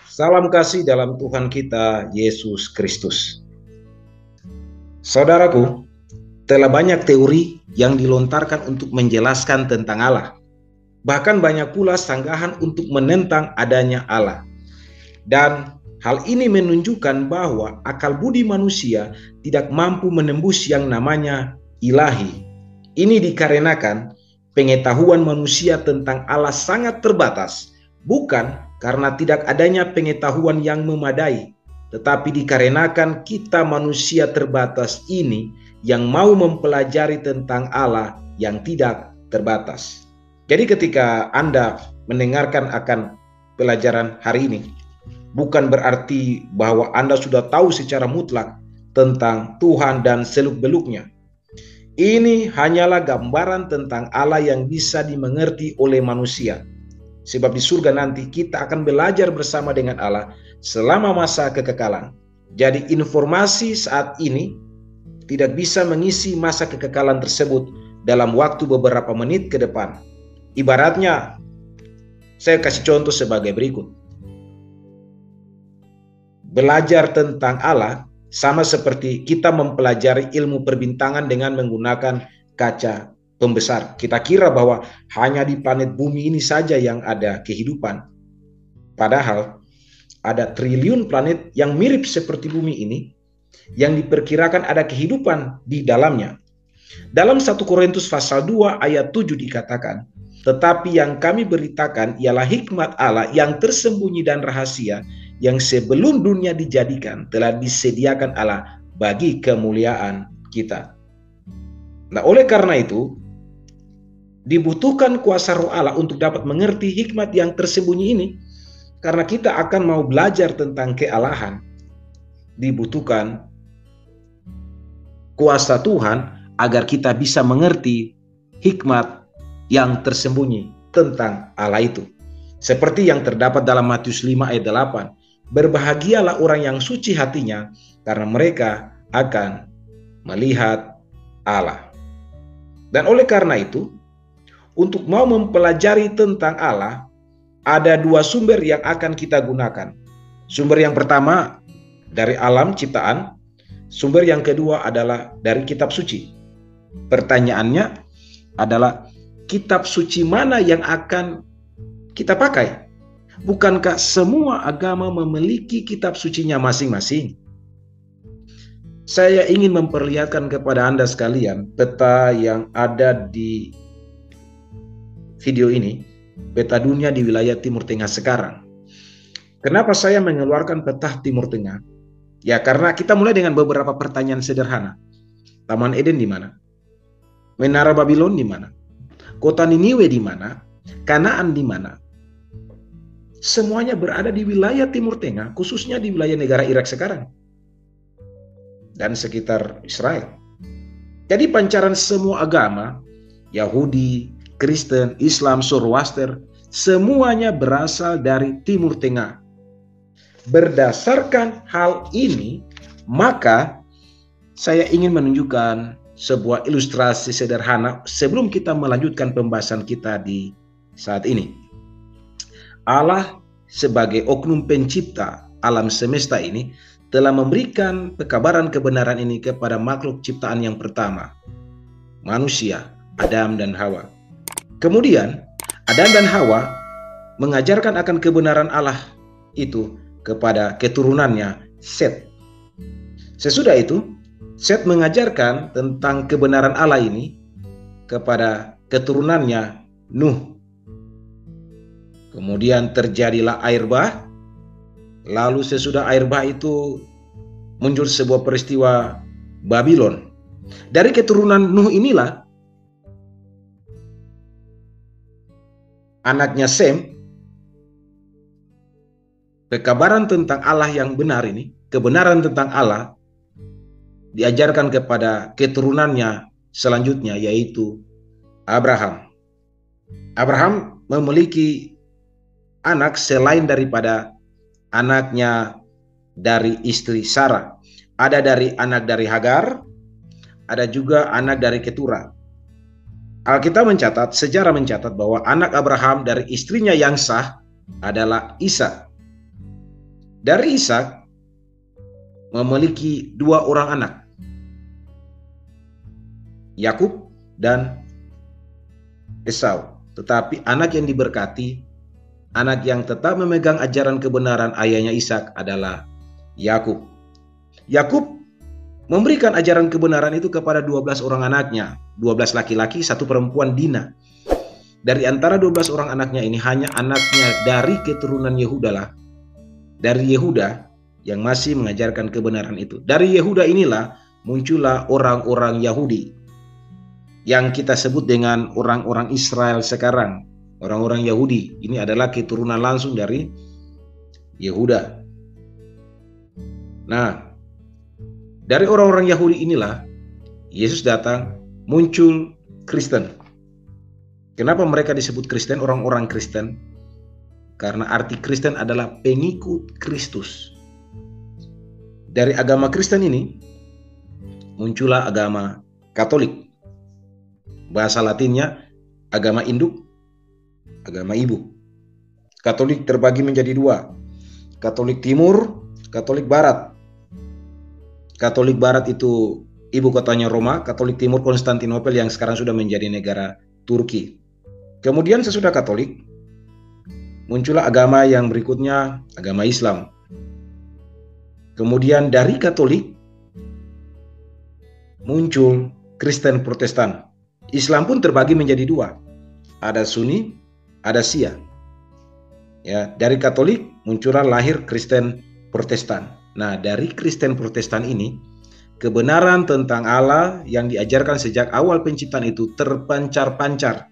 Salam kasih dalam Tuhan kita, Yesus Kristus. Saudaraku, telah banyak teori yang dilontarkan untuk menjelaskan tentang Allah. Bahkan banyak pula sanggahan untuk menentang adanya Allah. Dan hal ini menunjukkan bahwa akal budi manusia tidak mampu menembus yang namanya ilahi. Ini dikarenakan pengetahuan manusia tentang Allah sangat terbatas, bukan karena tidak adanya pengetahuan yang memadai, tetapi dikarenakan kita manusia terbatas ini yang mau mempelajari tentang Allah yang tidak terbatas. Jadi ketika Anda mendengarkan akan pelajaran hari ini, bukan berarti bahwa Anda sudah tahu secara mutlak tentang Tuhan dan seluk-beluknya. Ini hanyalah gambaran tentang Allah yang bisa dimengerti oleh manusia. Sebab di surga nanti kita akan belajar bersama dengan Allah selama masa kekekalan. Jadi informasi saat ini tidak bisa mengisi masa kekekalan tersebut dalam waktu beberapa menit ke depan. Ibaratnya, saya kasih contoh sebagai berikut. Belajar tentang Allah sama seperti kita mempelajari ilmu perbintangan dengan menggunakan kaca pembesar. Kita kira bahwa hanya di planet bumi ini saja yang ada kehidupan. Padahal ada triliun planet yang mirip seperti bumi ini yang diperkirakan ada kehidupan di dalamnya. Dalam 1 Korintus pasal 2 ayat 7 dikatakan, tetapi yang kami beritakan ialah hikmat Allah yang tersembunyi dan rahasia yang sebelum dunia dijadikan telah disediakan Allah bagi kemuliaan kita. Nah, oleh karena itu dibutuhkan kuasa roh Allah untuk dapat mengerti hikmat yang tersembunyi ini. Karena kita akan mau belajar tentang kealahan, dibutuhkan kuasa Tuhan agar kita bisa mengerti hikmat yang tersembunyi tentang Allah itu. Seperti yang terdapat dalam Matius 5 ayat 8. Berbahagialah orang yang suci hatinya, karena mereka akan melihat Allah. Dan oleh karena itu, untuk mau mempelajari tentang Allah, ada dua sumber yang akan kita gunakan. Sumber yang pertama dari alam ciptaan, sumber yang kedua adalah dari kitab suci. Pertanyaannya adalah, kitab suci mana yang akan kita pakai? Bukankah semua agama memiliki kitab sucinya masing-masing? Saya ingin memperlihatkan kepada Anda sekalian peta yang ada di video ini, peta dunia di wilayah Timur Tengah sekarang. Kenapa saya mengeluarkan peta Timur Tengah? Ya, karena kita mulai dengan beberapa pertanyaan sederhana. Taman Eden di mana? Menara Babylon di mana? Kota Niniwe di mana? Kanaan di mana? Semuanya berada di wilayah Timur Tengah, khususnya di wilayah negara Irak sekarang dan sekitar Israel. Jadi pancaran semua agama, Yahudi, Kristen, Islam, Zoroaster, semuanya berasal dari Timur Tengah. Berdasarkan hal ini, maka saya ingin menunjukkan sebuah ilustrasi sederhana sebelum kita melanjutkan pembahasan kita di saat ini. Allah sebagai oknum pencipta alam semesta ini telah memberikan pekabaran kebenaran ini kepada makhluk ciptaan yang pertama, manusia, Adam dan Hawa. Kemudian Adam dan Hawa mengajarkan akan kebenaran Allah itu kepada keturunannya, Set. Sesudah itu, Set mengajarkan tentang kebenaran Allah ini kepada keturunannya, Nuh. Kemudian terjadilah air bah. Lalu sesudah air bah itu muncul sebuah peristiwa Babylon. Dari keturunan Nuh inilah anaknya Sem, pekabaran tentang Allah yang benar ini, kebenaran tentang Allah diajarkan kepada keturunannya selanjutnya, yaitu Abraham. Abraham memiliki anak selain daripada anaknya dari istri Sarah. Ada dari anak dari Hagar, ada juga anak dari Ketura. Alkitab mencatat, sejarah mencatat bahwa anak Abraham dari istrinya yang sah adalah Ishak. Dari Ishak memiliki dua orang anak, Yakub dan Esau. Tetapi anak yang diberkati, anak yang tetap memegang ajaran kebenaran ayahnya Ishak adalah Yakub. Yakub memberikan ajaran kebenaran itu kepada 12 orang anaknya, 12 laki-laki, 1 perempuan, Dina. Dari antara 12 orang anaknya ini hanya anaknya dari keturunan Yehuda lah, dari Yehuda yang masih mengajarkan kebenaran itu. Dari Yehuda inilah muncullah orang-orang Yahudi yang kita sebut dengan orang-orang Israel sekarang. Orang-orang Yahudi ini adalah keturunan langsung dari Yehuda. Nah, dari orang-orang Yahudi inilah Yesus datang, muncul Kristen. Kenapa mereka disebut Kristen, orang-orang Kristen? Karena arti Kristen adalah pengikut Kristus. Dari agama Kristen ini muncullah agama Katolik. Bahasa Latinnya agama induk, agama ibu. Katolik terbagi menjadi dua, Katolik Timur, Katolik Barat. Katolik Barat itu ibu kotanya Roma, Katolik Timur Konstantinopel yang sekarang sudah menjadi negara Turki. Kemudian sesudah Katolik, muncullah agama yang berikutnya, agama Islam. Kemudian dari Katolik muncul Kristen Protestan. Islam pun terbagi menjadi dua, ada Sunni, ada Syiah. Ya, dari Katolik muncullah lahir Kristen Protestan. Nah, dari Kristen Protestan ini, kebenaran tentang Allah yang diajarkan sejak awal penciptaan itu terpancar-pancar,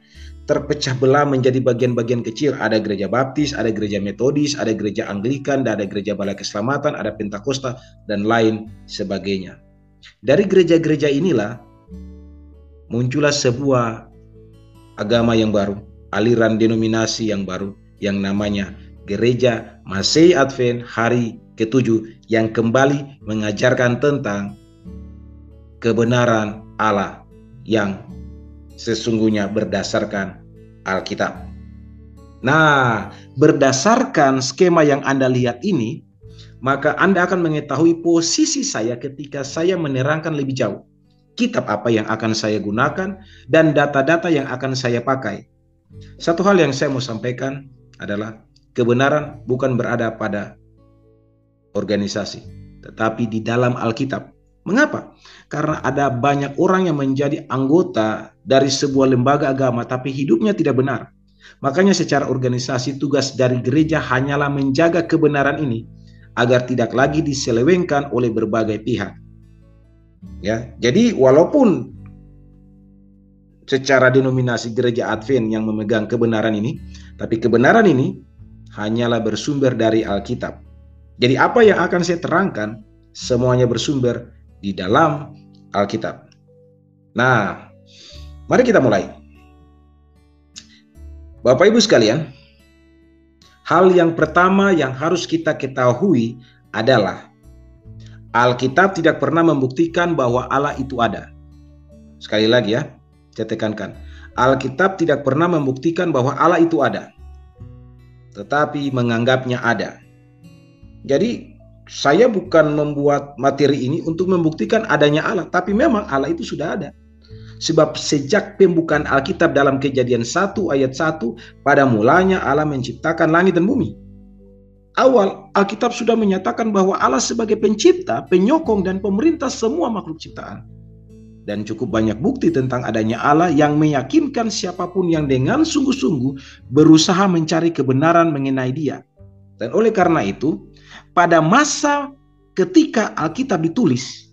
terpecah belah menjadi bagian-bagian kecil. Ada gereja Baptis, ada gereja Metodis, ada gereja Anglikan, ada gereja Balai Keselamatan, ada Pentakosta, dan lain sebagainya. Dari gereja-gereja inilah muncullah sebuah agama yang baru, aliran denominasi yang baru, yang namanya Gereja Masehi Advent Hari ke-7, yang kembali mengajarkan tentang kebenaran Allah yang sesungguhnya berdasarkan Alkitab. Nah, berdasarkan skema yang Anda lihat ini, maka Anda akan mengetahui posisi saya ketika saya menerangkan lebih jauh. Kitab apa yang akan saya gunakan dan data-data yang akan saya pakai. Satu hal yang saya mau sampaikan adalah kebenaran bukan berada pada organisasi, tetapi di dalam Alkitab. Mengapa? Karena ada banyak orang yang menjadi anggota dari sebuah lembaga agama tapi hidupnya tidak benar. Makanya secara organisasi tugas dari gereja hanyalah menjaga kebenaran ini agar tidak lagi diselewengkan oleh berbagai pihak. Ya, jadi walaupun secara denominasi gereja Advent yang memegang kebenaran ini, tapi kebenaran ini hanyalah bersumber dari Alkitab. Jadi apa yang akan saya terangkan semuanya bersumber di dalam Alkitab. Nah, mari kita mulai. Bapak Ibu sekalian, hal yang pertama yang harus kita ketahui adalah Alkitab tidak pernah membuktikan bahwa Allah itu ada. Sekali lagi ya, saya tekankan. Alkitab tidak pernah membuktikan bahwa Allah itu ada, tetapi menganggapnya ada. Jadi, saya bukan membuat materi ini untuk membuktikan adanya Allah, tapi memang Allah itu sudah ada. Sebab sejak pembukaan Alkitab dalam Kejadian 1 ayat 1, pada mulanya Allah menciptakan langit dan bumi. Awal Alkitab sudah menyatakan bahwa Allah sebagai pencipta, penyokong, dan pemerintah semua makhluk ciptaan. Dan cukup banyak bukti tentang adanya Allah yang meyakinkan siapapun yang dengan sungguh-sungguh berusaha mencari kebenaran mengenai Dia. Dan oleh karena itu, pada masa ketika Alkitab ditulis,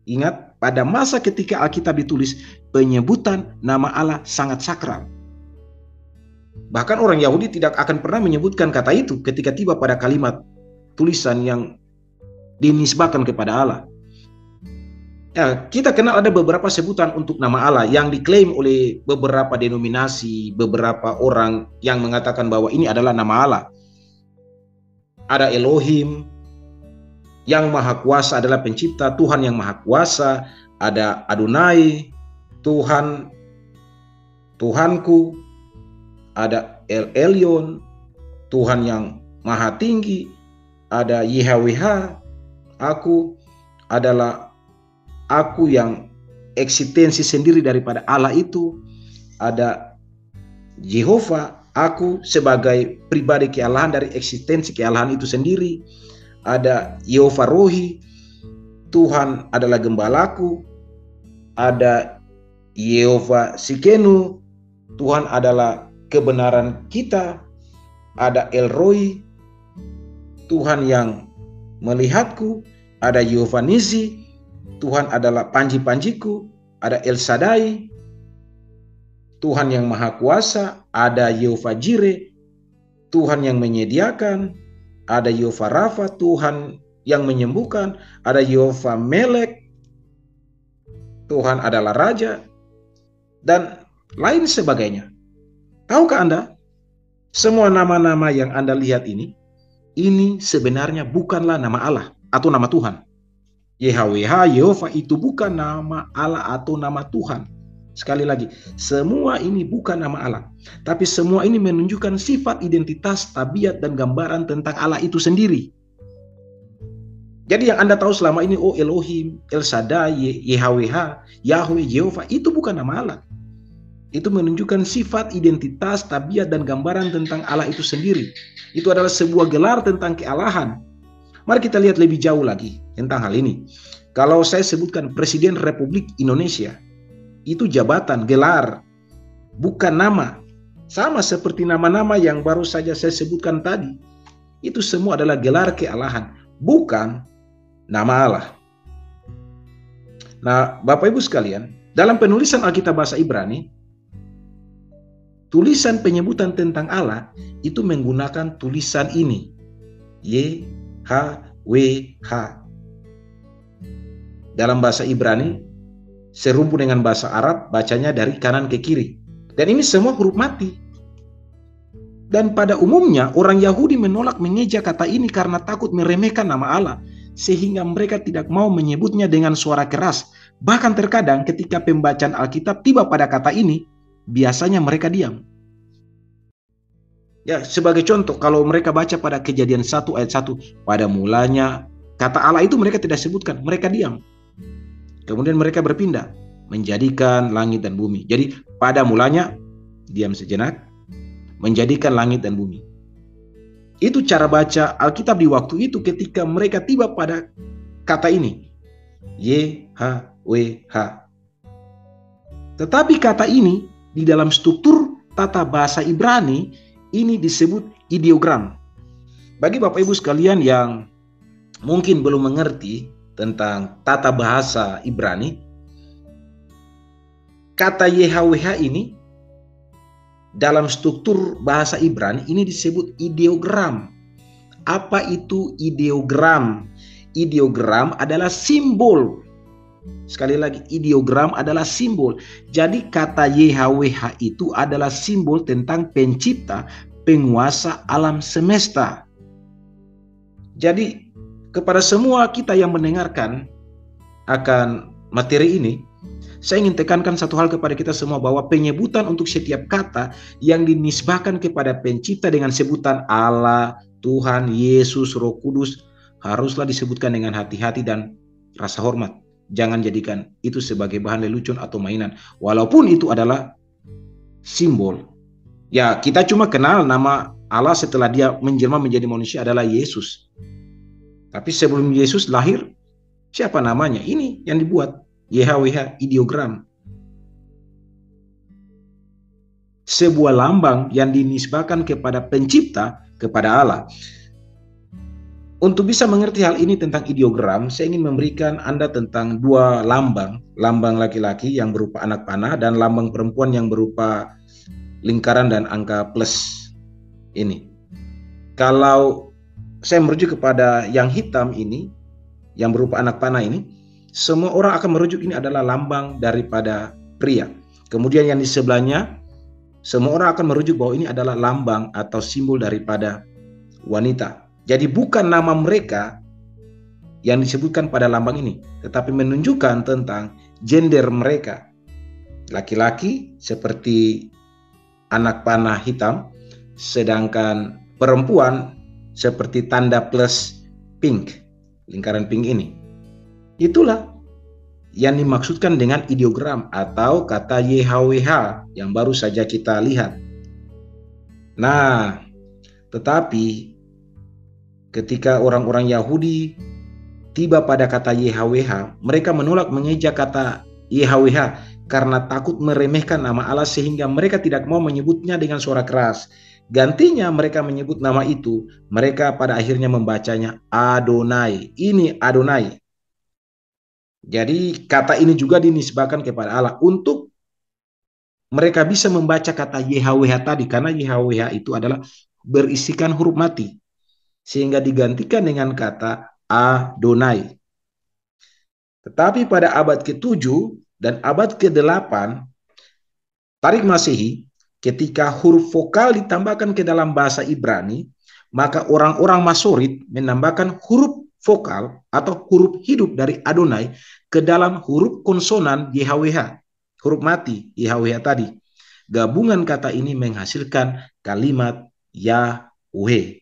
ingat, pada masa ketika Alkitab ditulis, penyebutan nama Allah sangat sakral. Bahkan orang Yahudi tidak akan pernah menyebutkan kata itu ketika tiba pada kalimat tulisan yang dinisbahkan kepada Allah. Ya, kita kenal ada beberapa sebutan untuk nama Allah yang diklaim oleh beberapa denominasi, beberapa orang yang mengatakan bahwa ini adalah nama Allah. Ada Elohim, yang maha kuasa adalah pencipta, Tuhan yang maha kuasa. Ada Adonai, Tuhan, Tuhanku. Ada El Elyon, Tuhan yang maha tinggi. ada YHWH, aku adalah aku yang eksistensi sendiri daripada Allah itu. Ada Jehovah, aku sebagai pribadi kealahan dari eksistensi kealahan itu sendiri. Ada Yehova Rohi, Tuhan adalah gembalaku. Ada Yehova Sikenu, Tuhan adalah kebenaran kita. Ada El Roi, Tuhan yang melihatku. Ada Yehova Nisi, Tuhan adalah panji-panjiku. Ada El Shaddai, Tuhan yang Maha Kuasa. Ada Yehova Jireh, Tuhan yang menyediakan. Ada Yehova Rafa, Tuhan yang menyembuhkan. Ada Yehova Melek, Tuhan adalah Raja, dan lain sebagainya. Tahukah Anda, semua nama-nama yang Anda lihat ini sebenarnya bukanlah nama Allah atau nama Tuhan. YHWH, Yehova itu bukan nama Allah atau nama Tuhan. Sekali lagi, semua ini bukan nama Allah, tapi semua ini menunjukkan sifat, identitas, tabiat, dan gambaran tentang Allah itu sendiri. Jadi yang Anda tahu selama ini, oh Elohim, El Shaddai, YHWH, Yahweh, Jehovah, itu bukan nama Allah. Itu menunjukkan sifat, identitas, tabiat, dan gambaran tentang Allah itu sendiri. Itu adalah sebuah gelar tentang kealahan. Mari kita lihat lebih jauh lagi tentang hal ini. Kalau saya sebutkan Presiden Republik Indonesia, itu jabatan, gelar, bukan nama. Sama seperti nama-nama yang baru saja saya sebutkan tadi. Itu semua adalah gelar kealahan, bukan nama Allah. Nah, Bapak Ibu sekalian, dalam penulisan Alkitab bahasa Ibrani, tulisan penyebutan tentang Allah itu menggunakan tulisan ini, YHWH. Dalam bahasa Ibrani, serumpun dengan bahasa Arab, bacanya dari kanan ke kiri. Dan ini semua huruf mati. Dan pada umumnya orang Yahudi menolak mengeja kata ini karena takut meremehkan nama Allah, sehingga mereka tidak mau menyebutnya dengan suara keras. Bahkan terkadang ketika pembacaan Alkitab tiba pada kata ini, biasanya mereka diam. Ya, sebagai contoh, kalau mereka baca pada Kejadian 1 ayat 1, pada mulanya kata Allah itu mereka tidak sebutkan, mereka diam. Kemudian mereka berpindah, menjadikan langit dan bumi. Jadi pada mulanya, diam sejenak, menjadikan langit dan bumi. Itu cara baca Alkitab di waktu itu ketika mereka tiba pada kata ini, YHWH. Tetapi kata ini di dalam struktur tata bahasa Ibrani ini disebut ideogram. Bagi Bapak Ibu sekalian yang mungkin belum mengerti tentang tata bahasa Ibrani, kata YHWH ini dalam struktur bahasa Ibrani ini disebut ideogram. Apa itu ideogram? Ideogram adalah simbol. Sekali lagi, ideogram adalah simbol. Jadi kata YHWH itu adalah simbol tentang pencipta, penguasa alam semesta. Jadi kepada semua kita yang mendengarkan akan materi ini, saya ingin tekankan satu hal kepada kita semua, bahwa penyebutan untuk setiap kata yang dinisbahkan kepada pencipta dengan sebutan Allah, Tuhan, Yesus, Roh Kudus haruslah disebutkan dengan hati-hati dan rasa hormat. Jangan jadikan itu sebagai bahan lelucon atau mainan, walaupun itu adalah simbol. Ya, kita cuma kenal nama Allah setelah dia menjelma menjadi manusia adalah Yesus. Tapi sebelum Yesus lahir, siapa namanya? Ini yang dibuat, YHWH, ideogram. Sebuah lambang yang dinisbahkan kepada pencipta, kepada Allah. Untuk bisa mengerti hal ini tentang ideogram, saya ingin memberikan Anda tentang dua lambang. Lambang laki-laki yang berupa anak panah dan lambang perempuan yang berupa lingkaran dan angka plus. Ini. Kalau saya merujuk kepada yang hitam ini, yang berupa anak panah ini, semua orang akan merujuk ini adalah lambang daripada pria. Kemudian yang di sebelahnya, semua orang akan merujuk bahwa ini adalah lambang atau simbol daripada wanita. Jadi bukan nama mereka yang disebutkan pada lambang ini, tetapi menunjukkan tentang gender mereka. Laki-laki seperti anak panah hitam, sedangkan perempuan seperti tanda plus pink, lingkaran pink ini. Itulah yang dimaksudkan dengan ideogram atau kata YHWH yang baru saja kita lihat. Nah, tetapi ketika orang-orang Yahudi tiba pada kata YHWH, mereka menolak mengejak kata YHWH karena takut meremehkan nama Allah sehingga mereka tidak mau menyebutnya dengan suara keras. Gantinya mereka menyebut nama itu, mereka pada akhirnya membacanya Adonai. Ini Adonai. Jadi kata ini juga dinisbahkan kepada Allah untuk mereka bisa membaca kata YHWH tadi, karena YHWH itu adalah berisikan huruf mati, sehingga digantikan dengan kata Adonai. Tetapi pada abad ke-7 dan abad ke-8 Tarik Masehi, ketika huruf vokal ditambahkan ke dalam bahasa Ibrani, maka orang-orang Masorit menambahkan huruf vokal atau huruf hidup dari Adonai ke dalam huruf konsonan YHWH, huruf mati YHWH tadi. Gabungan kata ini menghasilkan kalimat Yahweh.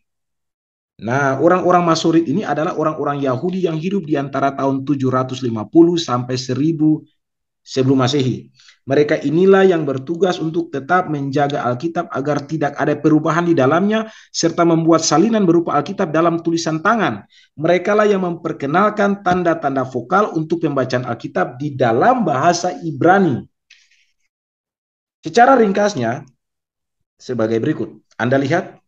Nah, orang-orang Masorit ini adalah orang-orang Yahudi yang hidup di antara tahun 750 sampai 1000 sebelum Masehi. Mereka inilah yang bertugas untuk tetap menjaga Alkitab agar tidak ada perubahan di dalamnya, serta membuat salinan berupa Alkitab dalam tulisan tangan. Mereka lah yang memperkenalkan tanda-tanda vokal untuk pembacaan Alkitab di dalam bahasa Ibrani. Secara ringkasnya, sebagai berikut. Anda lihat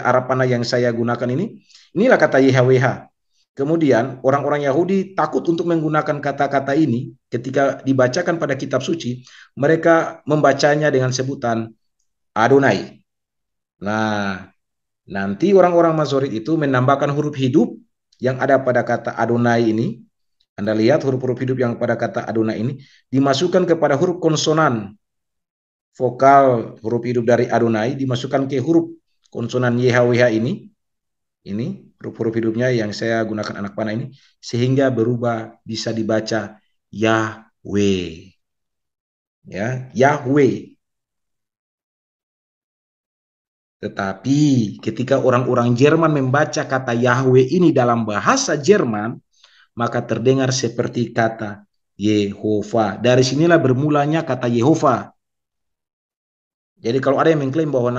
arah panah yang saya gunakan ini. Inilah kata YHWH. Kemudian orang-orang Yahudi takut untuk menggunakan kata-kata ini ketika dibacakan pada kitab suci. Mereka membacanya dengan sebutan Adonai. Nah, nanti orang-orang Masoret itu menambahkan huruf hidup yang ada pada kata Adonai ini. Anda lihat huruf-huruf hidup yang pada kata Adonai ini dimasukkan kepada huruf konsonan. Vokal huruf hidup dari Adonai dimasukkan ke huruf konsonan YHWH ini huruf-huruf hidupnya yang saya gunakan anak panah ini, sehingga berubah bisa dibaca Yahweh. Ya, Yahweh. Tetapi ketika orang-orang Jerman membaca kata Yahweh ini dalam bahasa Jerman, maka terdengar seperti kata Yehova. Dari sinilah bermulanya kata Yehova. Jadi kalau ada yang mengklaim bahwa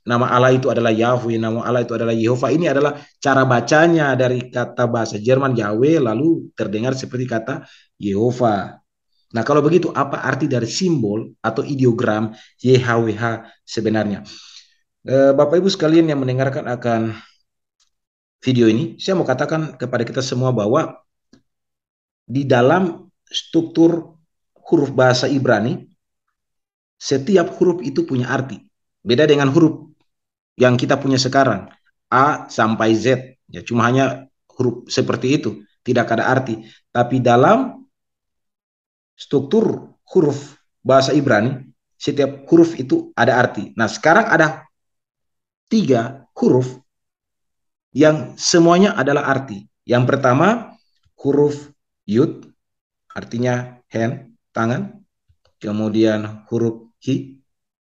nama Allah itu adalah Yahweh, nama Allah itu adalah Yehova, ini adalah cara bacanya dari kata bahasa Jerman Yahweh lalu terdengar seperti kata Yehova. Nah, kalau begitu apa arti dari simbol atau ideogram YHWH sebenarnya? Bapak Ibu sekalian yang mendengarkan akan video ini, saya mau katakan kepada kita semua bahwa di dalam struktur huruf bahasa Ibrani, setiap huruf itu punya arti. Beda dengan huruf yang kita punya sekarang, A sampai Z, ya cuma hanya huruf seperti itu, tidak ada arti. Tapi dalam struktur huruf bahasa Ibrani, setiap huruf itu ada arti. Nah, sekarang ada 3 huruf yang semuanya adalah arti. Yang pertama, huruf Yud, artinya hand, tangan. Kemudian huruf Hi,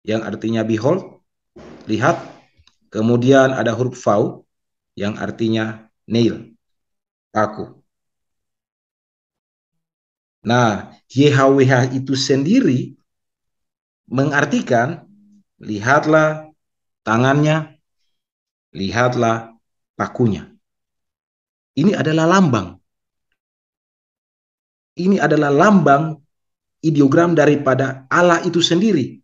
yang artinya behold, lihat. Kemudian ada huruf Vau, yang artinya nail, paku. Nah, YHWH itu sendiri mengartikan lihatlah tangannya, lihatlah pakunya. Ini adalah lambang. Ini adalah lambang ideogram daripada Allah itu sendiri.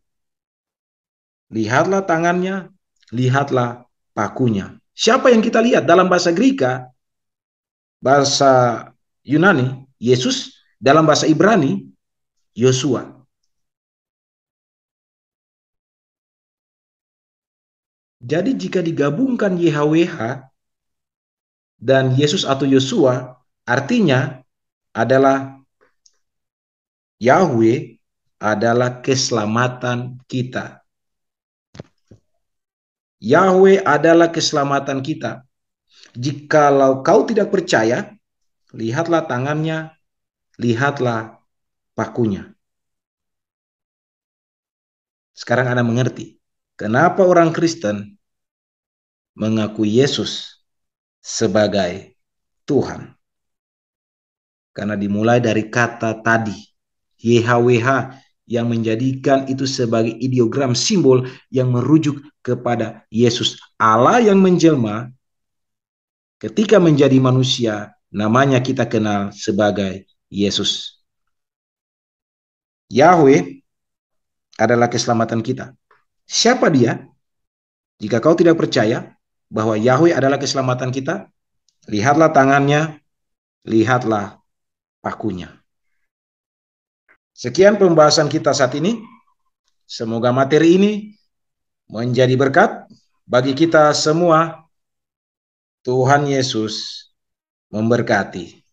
Lihatlah tangannya, lihatlah pakunya. Siapa yang kita lihat dalam bahasa Greka, bahasa Yunani, Yesus, dalam bahasa Ibrani, Yosua. Jadi jika digabungkan YHWH dan Yesus atau Yosua, artinya adalah Yahweh adalah keselamatan kita. Yahweh adalah keselamatan kita. Jikalau kau tidak percaya, lihatlah tangannya, lihatlah pakunya. Sekarang Anda mengerti kenapa orang Kristen mengakui Yesus sebagai Tuhan. Karena dimulai dari kata tadi, YHWH, yang menjadikan itu sebagai ideogram simbol yang merujuk kepada Yesus. Allah yang menjelma ketika menjadi manusia, namanya kita kenal sebagai Yesus. Yahweh adalah keselamatan kita. Siapa dia? Jika kau tidak percaya bahwa Yahweh adalah keselamatan kita, lihatlah tangannya, lihatlah pakunya. Sekian pembahasan kita saat ini. Semoga materi ini menjadi berkat bagi kita semua. Tuhan Yesus memberkati.